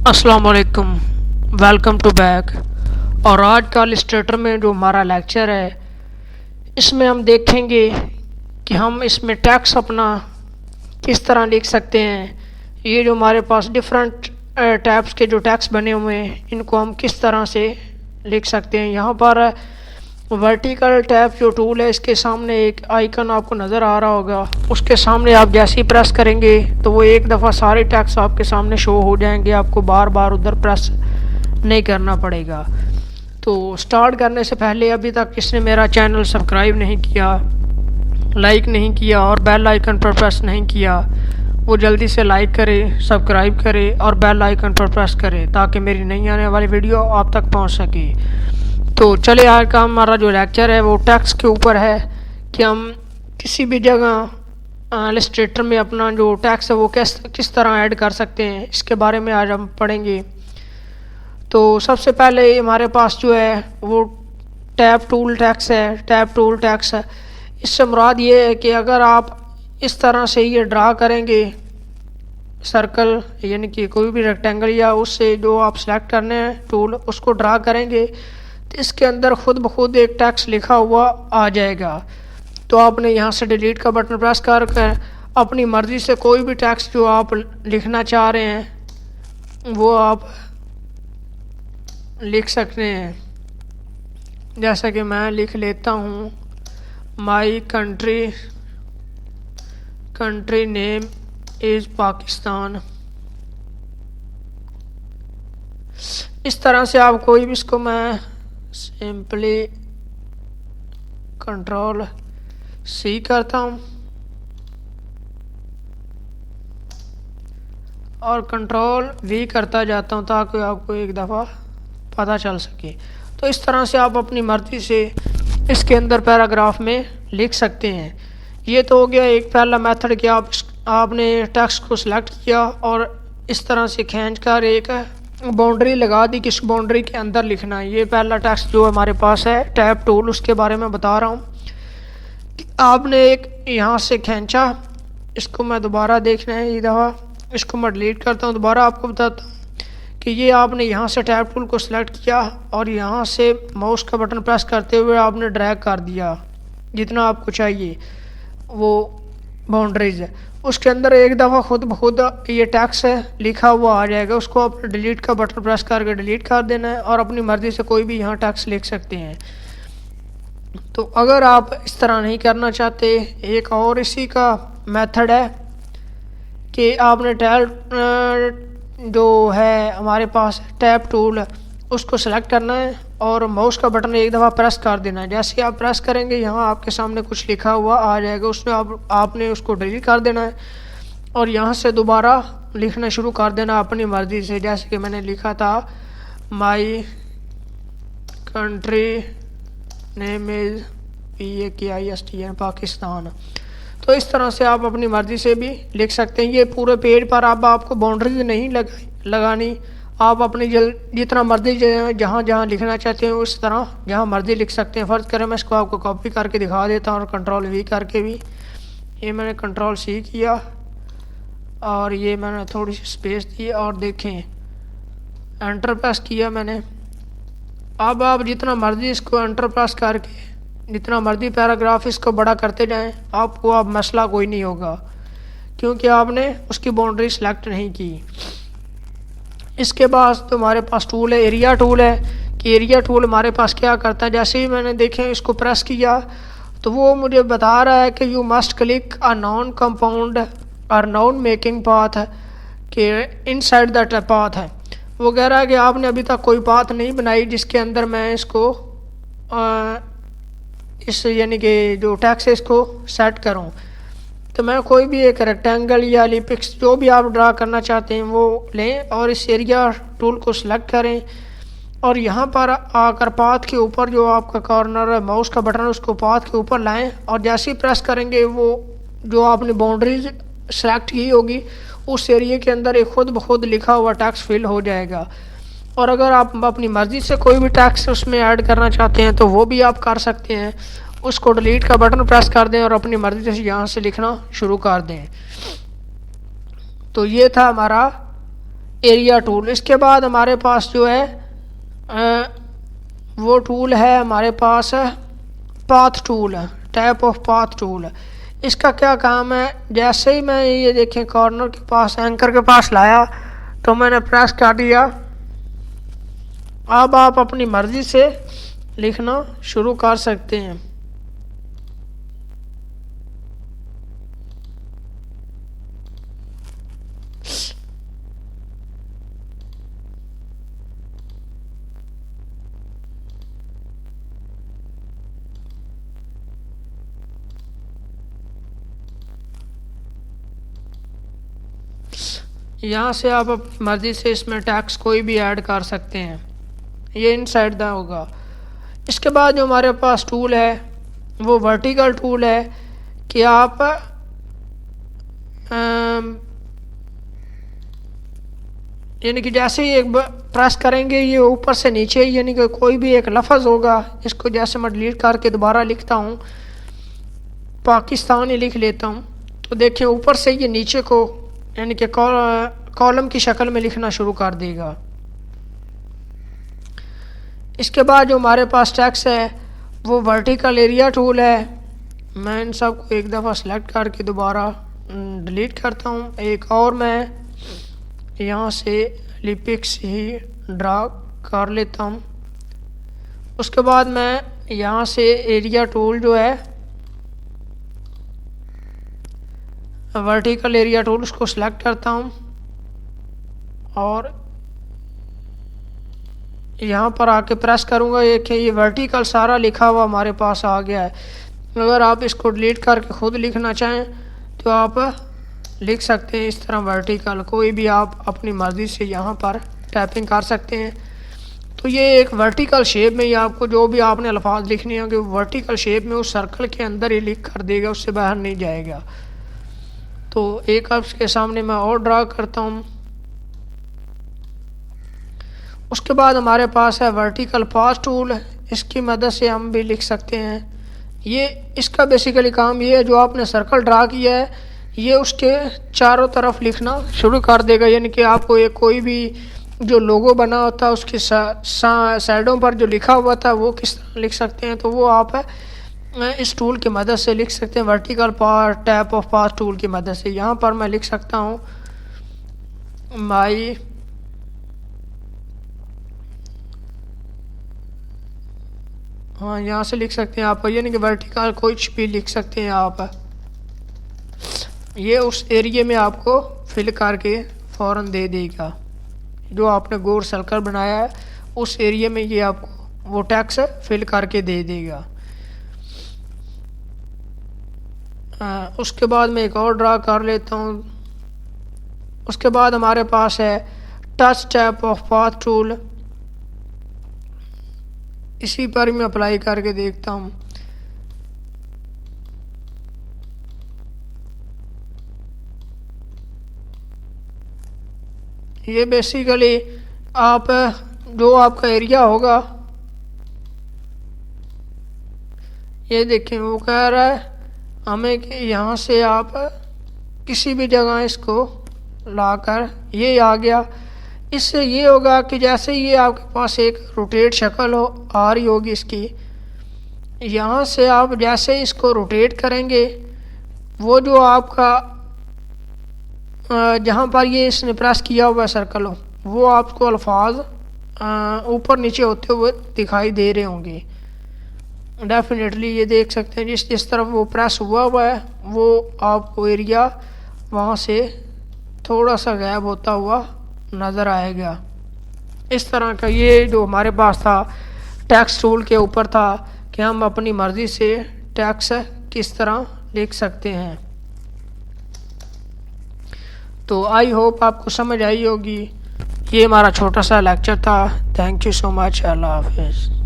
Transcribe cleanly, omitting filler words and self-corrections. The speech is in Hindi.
अस्सलाम वालेकुम, वेलकम टू बैक। और आज का इलस्ट्रेटर में जो हमारा लेक्चर है, इसमें हम देखेंगे कि हम इसमें टैक्स अपना किस तरह लिख सकते हैं। ये जो हमारे पास डिफरेंट टैब्स के जो टैक्स बने हुए हैं, इनको हम किस तरह से लिख सकते हैं। यहाँ पर वर्टिकल टैब जो टूल है, इसके सामने एक आइकन आपको नज़र आ रहा होगा। उसके सामने आप जैसे ही प्रेस करेंगे तो वो एक दफ़ा सारे टैक्स आपके सामने शो हो जाएंगे, आपको बार बार उधर प्रेस नहीं करना पड़ेगा। तो स्टार्ट करने से पहले अभी तक किसने मेरा चैनल सब्सक्राइब नहीं किया, लाइक नहीं किया और बेल आइकन पर प्रेस नहीं किया, वो जल्दी से लाइक करे, सब्सक्राइब करे और बेल आइकन पर प्रेस करे ताकि मेरी नई आने वाली वीडियो आप तक पहुंच सके। तो चले, आज का हमारा जो लेक्चर है वो टैक्स के ऊपर है कि हम किसी भी जगह इलस्ट्रेटर में अपना जो टैक्स है वो किस तरह ऐड कर सकते हैं, इसके बारे में आज हम पढ़ेंगे। तो सबसे पहले हमारे पास जो है वो टैब टूल टैक्स है। टैब टूल टैक्स है, इससे मुराद ये है कि अगर आप इस तरह से ये ड्रा करेंगे सर्कल, यानी कि कोई भी रेक्टेंगल या उससे जो आप सेलेक्ट करने हैं टूल, उसको ड्रा करेंगे तो इसके अंदर खुद ब खुद एक टैक्स लिखा हुआ आ जाएगा। तो आपने यहाँ से डिलीट का बटन प्रेस कर अपनी मर्ज़ी से कोई भी टैक्स जो आप लिखना चाह रहे हैं वो आप लिख सकते हैं। जैसा कि मैं लिख लेता हूँ, my country name is Pakistan. इस तरह से आप कोई भी, इसको मैं सिंपली कंट्रोल सी करता हूँ और कंट्रोल वी करता जाता हूँ ताकि आपको एक दफ़ा पता चल सके। तो इस तरह से आप अपनी मर्ज़ी से इसके अंदर पैराग्राफ में लिख सकते हैं। ये तो हो गया एक पहला मेथड कि आपने टेक्स्ट को सिलेक्ट किया और इस तरह से खींच कर एक बाउंड्री लगा दी, किस बाउंड्री के अंदर लिखना है। ये पहला टेक्स्ट जो हमारे पास है टैब टूल, उसके बारे में बता रहा हूँ कि आपने एक यहाँ से खींचा, इसको मैं दोबारा देखना है, ये दफ़ा इसको मैं डिलीट करता हूँ। दोबारा आपको बताता हूँ कि ये आपने यहाँ से टैब टूल को सिलेक्ट किया और यहाँ से माउस का बटन प्रेस करते हुए आपने ड्रैग कर दिया जितना आपको चाहिए वो बाउंड्रीज है, उसके अंदर एक दफ़ा खुद ब खुद ये टैक्स है लिखा हुआ आ जाएगा। उसको आप डिलीट का बटन प्रेस करके डिलीट कर देना है और अपनी मर्ज़ी से कोई भी यहाँ टैक्स लिख सकते हैं। तो अगर आप इस तरह नहीं करना चाहते, एक और इसी का मेथड है कि आपने जो है हमारे पास टैब टूल, उसको सेलेक्ट करना है और माउस का बटन एक दफ़ा प्रेस कर देना है। जैसे ही आप प्रेस करेंगे यहाँ आपके सामने कुछ लिखा हुआ आ जाएगा, उसमें आपने उसको डिलीट कर देना है और यहाँ से दोबारा लिखना शुरू कर देना अपनी मर्ज़ी से। जैसे कि मैंने लिखा था, my country name is PAKISTN Pakistan. तो इस तरह से आप अपनी मर्ज़ी से भी लिख सकते हैं। ये पूरे पेज पर अब आपको बाउंड्रीज नहीं लगानी, आप अपनी जितना मर्ज़ी जहाँ जहाँ लिखना चाहते हैं उस तरह जहाँ मर्ज़ी लिख सकते हैं। फ़र्ज़ करें मैं इसको आपको कॉपी करके दिखा देता हूँ और कंट्रोल V करके भी, ये मैंने कंट्रोल C किया और ये मैंने थोड़ी सी स्पेस दी और देखें एंटर प्रेस किया मैंने। अब आप जितना मर्ज़ी इसको एंटर प्रेस करके जितना मर्ज़ी पैराग्राफ इसको बड़ा करते जाएं, आपको अब मसला कोई नहीं होगा क्योंकि आपने उसकी बाउंड्री सेलेक्ट नहीं की। इसके बाद तो हमारे पास टूल है, एरिया टूल है कि एरिया टूल हमारे पास क्या करता है। जैसे ही मैंने देखें इसको प्रेस किया तो वो मुझे बता रहा है कि you must click a non compound और नॉन मेकिंग पाथ के इनसाइड दैट पाथ है। वो कह रहा है कि आपने अभी तक कोई पाथ नहीं बनाई जिसके अंदर मैं इसको इस यानी कि जो टैक्स है इसको सेट करूं। तो मैं कोई भी एक रेक्टेंगल या एलिप्स जो भी आप ड्रा करना चाहते हैं वो लें और इस एरिया टूल को सिलेक्ट करें और यहाँ पर आकर पाथ के ऊपर जो आपका कॉर्नर है माउस का बटन, उसको पाथ के ऊपर लाएं और जैसे ही प्रेस करेंगे वो जो आपने बाउंड्रीज सेलेक्ट की होगी उस एरिया के अंदर एक खुद ब खुद लिखा हुआ टैक्स फिल हो जाएगा। और अगर आप अपनी मर्ज़ी से कोई भी टैक्स उसमें ऐड करना चाहते हैं तो वो भी आप कर सकते हैं। उसको डिलीट का बटन प्रेस कर दें और अपनी मर्ज़ी से यहाँ से लिखना शुरू कर दें। तो ये था हमारा एरिया टूल। इसके बाद हमारे पास जो है वो टूल है हमारे पास पाथ टूल है, टाइप ऑफ पाथ टूल है। इसका क्या काम है, जैसे ही मैं ये देखें कॉर्नर के पास एंकर के पास लाया तो मैंने प्रेस कर दिया। अब आप अपनी मर्ज़ी से लिखना शुरू कर सकते हैं। यहाँ से आप अपनी मर्ज़ी से इसमें टैक्स कोई भी ऐड कर सकते हैं। ये इनसाइड द होगा। इसके बाद जो हमारे पास टूल है वो वर्टिकल टूल है कि आप यानी कि जैसे ही एक प्रेस करेंगे ये ऊपर से नीचे यानी कि कोई भी एक लफ्ज़ होगा, इसको जैसे मैं डिलीट करके दोबारा लिखता हूँ, पाकिस्तान ही लिख लेता हूँ, तो देखिए ऊपर से ये नीचे को यानी कि कॉलम की शक्ल में लिखना शुरू कर देगा। इसके बाद जो हमारे पास टेक्स्ट है वो वर्टिकल एरिया टूल है। मैं इन सब को एक दफ़ा सेलेक्ट करके दोबारा डिलीट करता हूँ। एक और मैं यहाँ से लिपिक्स ही ड्रा कर लेता हूँ। उसके बाद मैं यहाँ से एरिया टूल जो है वर्टिकल एरिया टूल उसको सेलेक्ट करता हूँ और यहाँ पर आके प्रेस करूँगा। ये वर्टिकल सारा लिखा हुआ हमारे पास आ गया है। अगर आप इसको डिलीट करके ख़ुद लिखना चाहें तो आप लिख सकते हैं इस तरह वर्टिकल, कोई भी आप अपनी मर्ज़ी से यहाँ पर टाइपिंग कर सकते हैं। तो ये एक वर्टिकल शेप में ही आपको जो भी आपने अल्फाज लिखने होंगे वो वर्टिकल शेप में उस सर्कल के अंदर ही लिख कर देगा, उससे बाहर नहीं जाएगा। तो एक अब इसके सामने मैं और ड्रा करता हूँ। उसके बाद हमारे पास है वर्टिकल पाथ टूल, इसकी मदद से हम भी लिख सकते हैं। ये इसका बेसिकली काम ये है, जो आपने सर्कल ड्रा किया है ये उसके चारों तरफ लिखना शुरू कर देगा। यानी कि आपको एक कोई भी जो लोगो बना होता है उसके साइडों पर जो लिखा हुआ था वो किस तरह लिख सकते हैं, तो वो आप इस टूल की मदद से लिख सकते हैं। Vertical path type of path tool की मदद से यहाँ पर मैं लिख सकता हूँ माई हाँ, यहाँ से लिख सकते हैं आप, यानी कि वर्टिकल कुछ भी लिख सकते हैं आप। ये उस एरिया में आपको फिल करके फ़ौरन दे देगा। जो आपने गोल सर्कल बनाया है उस एरिया में ये आपको वो टेक्स्ट फिल करके दे देगा। उसके बाद मैं एक और ड्रा कर लेता हूँ। उसके बाद हमारे पास है touch type of path tool, इसी पर मैं अप्लाई करके देखता हूँ। ये बेसिकली आप जो आपका एरिया होगा, ये देखें वो कह रहा है हमें कि यहाँ से आप किसी भी जगह इसको लाकर ये आ गया। इससे ये होगा कि जैसे ये आपके पास एक रोटेट शक्ल हो आ रही होगी इसकी, यहाँ से आप जैसे इसको रोटेट करेंगे वो जो आपका जहाँ पर ये इसने प्रेस किया हुआ सर्कल हो वो आपको अल्फाज ऊपर नीचे होते हुए दिखाई दे रहे होंगे। डेफिनेटली ये देख सकते हैं जिस जिस तरफ वो प्रेस हुआ है वो आपको एरिया वहाँ से थोड़ा सा गायब होता हुआ नज़र आएगा। इस तरह का ये जो हमारे पास था टेक्स्ट टूल के ऊपर था कि हम अपनी मर्ज़ी से टेक्स्ट किस तरह लिख सकते हैं। तो आई होप आपको समझ आई होगी। ये हमारा छोटा सा लेक्चर था। Thank you so much. अल्लाह हाफिज़।